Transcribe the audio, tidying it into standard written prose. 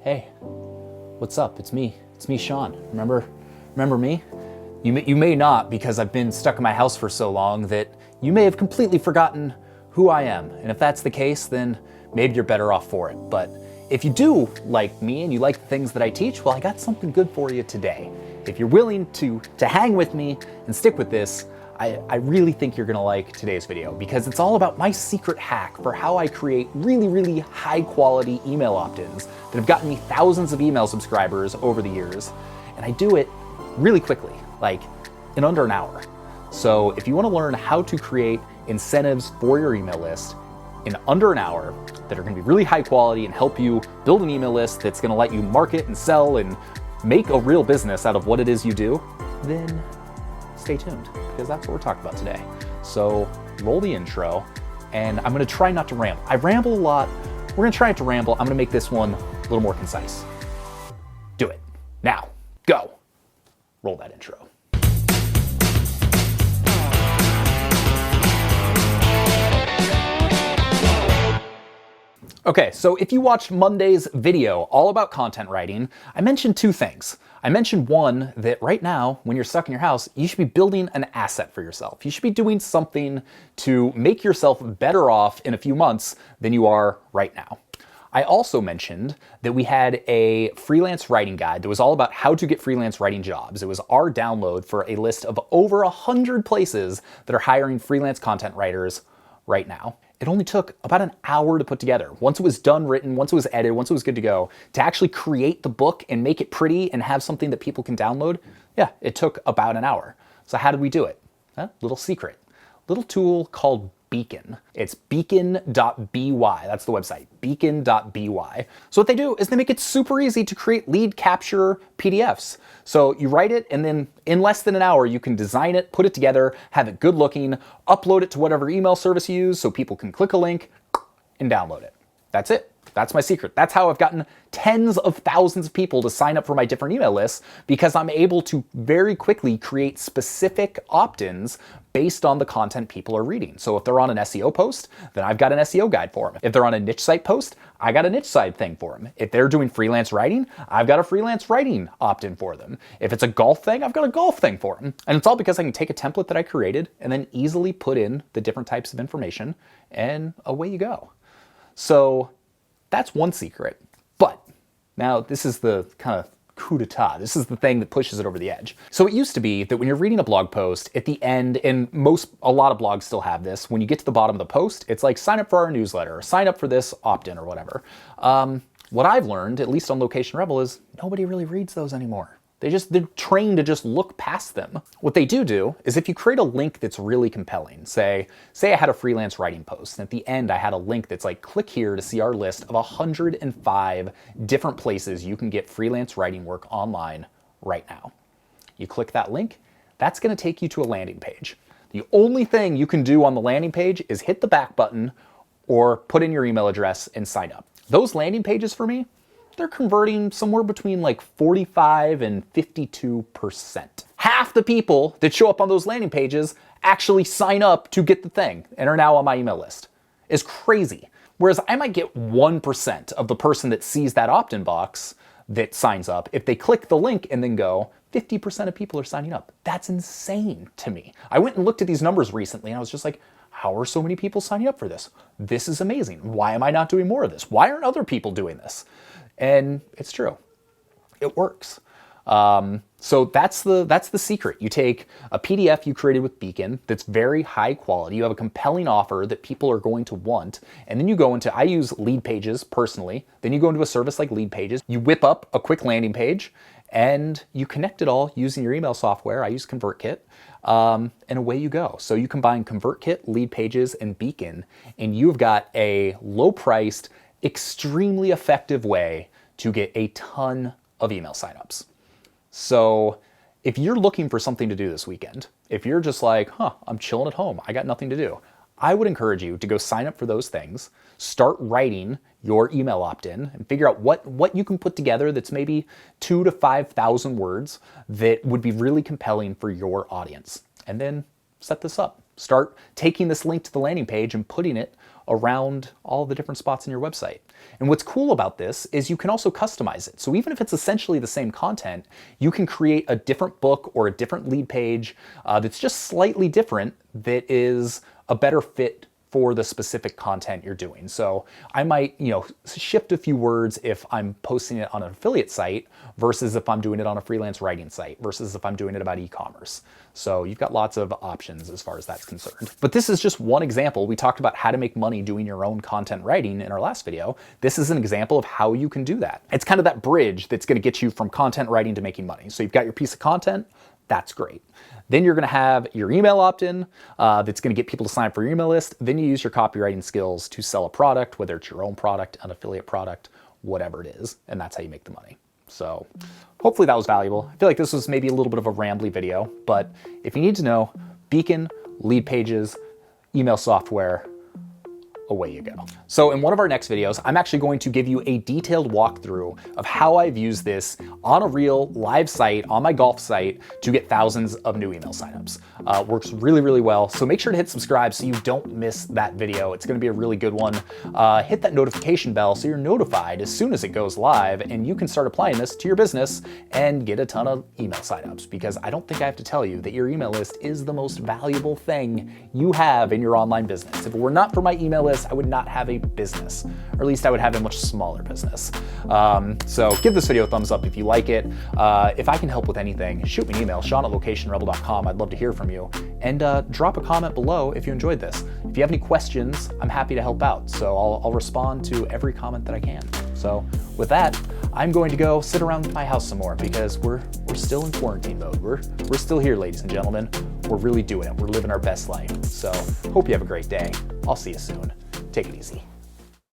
Hey, what's up? It's me, Sean. Remember me? You may not, because I've been stuck in my house for so long that you may have completely forgotten who I am. And if that's the case, then maybe you're better off for it. But if you do like me and you like the things that I teach, well, I got something good for you today. If you're willing to hang with me and stick with this, I really think you're gonna like today's video, because it's all about my secret hack for how I create really, really high quality email opt-ins that have gotten me thousands of email subscribers over the years. And I do it really quickly, like in under an hour. So if you wanna learn how to create incentives for your email list in under an hour that are gonna be really high quality and help you build an email list that's gonna let you market and sell and make a real business out of what it is you do, then stay tuned, because that's what we're talking about today. So roll the intro, and I'm gonna try not to ramble. I ramble a lot. We're gonna try not to ramble. I'm gonna make this one a little more concise. Do it. Now, go. Roll that intro. Okay, so if you watched Monday's video all about content writing, I mentioned two things. I mentioned one, that right now, when you're stuck in your house, you should be building an asset for yourself. You should be doing something to make yourself better off in a few months than you are right now. I also mentioned that we had a freelance writing guide that was all about how to get freelance writing jobs. It was our download for a list of over 100 places that are hiring freelance content writers right now. It only took about an hour to put together. Once it was done written, once it was edited, once it was good to go, to actually create the book and make it pretty and have something that people can download, yeah, it took about an hour. So how did we do it? Little secret. Little tool called Beacon. It's BEACON.BY. That's the website, BEACON.BY. So what they do is they make it super easy to create lead capture PDFs. So you write it, and then in less than an hour, you can design it, put it together, have it good looking, upload it to whatever email service you use so people can click a link and download it. That's it. That's my secret. That's how I've gotten tens of thousands of people to sign up for my different email lists, because I'm able to very quickly create specific opt-ins based on the content people are reading. So if they're on an SEO post, then I've got an SEO guide for them. If they're on a niche site post, I got a niche site thing for them. If they're doing freelance writing, I've got a freelance writing opt-in for them. If it's a golf thing, I've got a golf thing for them. And it's all because I can take a template that I created and then easily put in the different types of information, and away you go. So that's one secret. But now this is the kind of coup d'etat. This is the thing that pushes it over the edge. So it used to be that when you're reading a blog post, at the end, and a lot of blogs still have this, when you get to the bottom of the post, it's like, sign up for our newsletter, or sign up for this opt-in, or whatever. What I've learned, at least on Location Rebel, is nobody really reads those anymore. They're trained to just look past them. What they do is, if you create a link that's really compelling, say I had a freelance writing post, and at the end I had a link that's like, click here to see our list of 105 different places you can get freelance writing work online right now. You click that link, that's gonna take you to a landing page. The only thing you can do on the landing page is hit the back button or put in your email address and sign up. Those landing pages, for me, they're converting somewhere between like 45 and 52%. Half the people that show up on those landing pages actually sign up to get the thing and are now on my email list. It's crazy. Whereas I might get 1% of the person that sees that opt-in box that signs up. If they click the link and then go, 50% of people are signing up. That's insane to me. I went and looked at these numbers recently, and I was just like, how are so many people signing up for this? This is amazing. Why am I not doing more of this? Why aren't other people doing this? And it's true. It works. So that's the secret. You take a PDF you created with Beacon that's very high quality. You have a compelling offer that people are going to want. And then you go into, I use LeadPages personally. Then you go into a service like LeadPages. You whip up a quick landing page and you connect it all using your email software. I use ConvertKit. And away you go. So you combine ConvertKit, LeadPages, and Beacon, and you've got a low-priced, extremely effective way to get a ton of email signups. So if you're looking for something to do this weekend, if you're just like, I'm chilling at home, I got nothing to do, I would encourage you to go sign up for those things, start writing your email opt-in, and figure out what you can put together that's maybe 2,000 to 5,000 words that would be really compelling for your audience. And then set this up. Start taking this link to the landing page and putting it around all the different spots in your website. And what's cool about this is you can also customize it. So even if it's essentially the same content, you can create a different book or a different lead page that's just slightly different, that is a better fit for the specific content you're doing. So I might, shift a few words if I'm posting it on an affiliate site versus if I'm doing it on a freelance writing site versus if I'm doing it about e-commerce. So you've got lots of options as far as that's concerned. But this is just one example. We talked about how to make money doing your own content writing in our last video. This is an example of how you can do that. It's kind of that bridge that's going to get you from content writing to making money. So you've got your piece of content. That's great. Then you're going to have your email opt-in that's going to get people to sign up for your email list. Then you use your copywriting skills to sell a product, whether it's your own product, an affiliate product, whatever it is. And that's how you make the money. So hopefully that was valuable. I feel like this was maybe a little bit of a rambly video, but if you need to know, Beacon, LeadPages, email software, away you go. So in one of our next videos, I'm actually going to give you a detailed walkthrough of how I've used this on a real live site, on my golf site, to get thousands of new email signups. Works really, really well. So make sure to hit subscribe so you don't miss that video. It's going to be a really good one. Hit that notification bell so you're notified as soon as it goes live, and you can start applying this to your business and get a ton of email signups, because I don't think I have to tell you that your email list is the most valuable thing you have in your online business. If it were not for my email list, I would not have a business, or at least I would have a much smaller business. So give this video a thumbs up if you like it. If I can help with anything, shoot me an email, sean@locationrebel.com. I'd love to hear from you. And drop a comment below if you enjoyed this. If you have any questions, I'm happy to help out. So I'll respond to every comment that I can. So with that, I'm going to go sit around my house some more, because we're still in quarantine mode. We're still here, ladies and gentlemen. We're really doing it. We're living our best life. So hope you have a great day. I'll see you soon. Take it easy.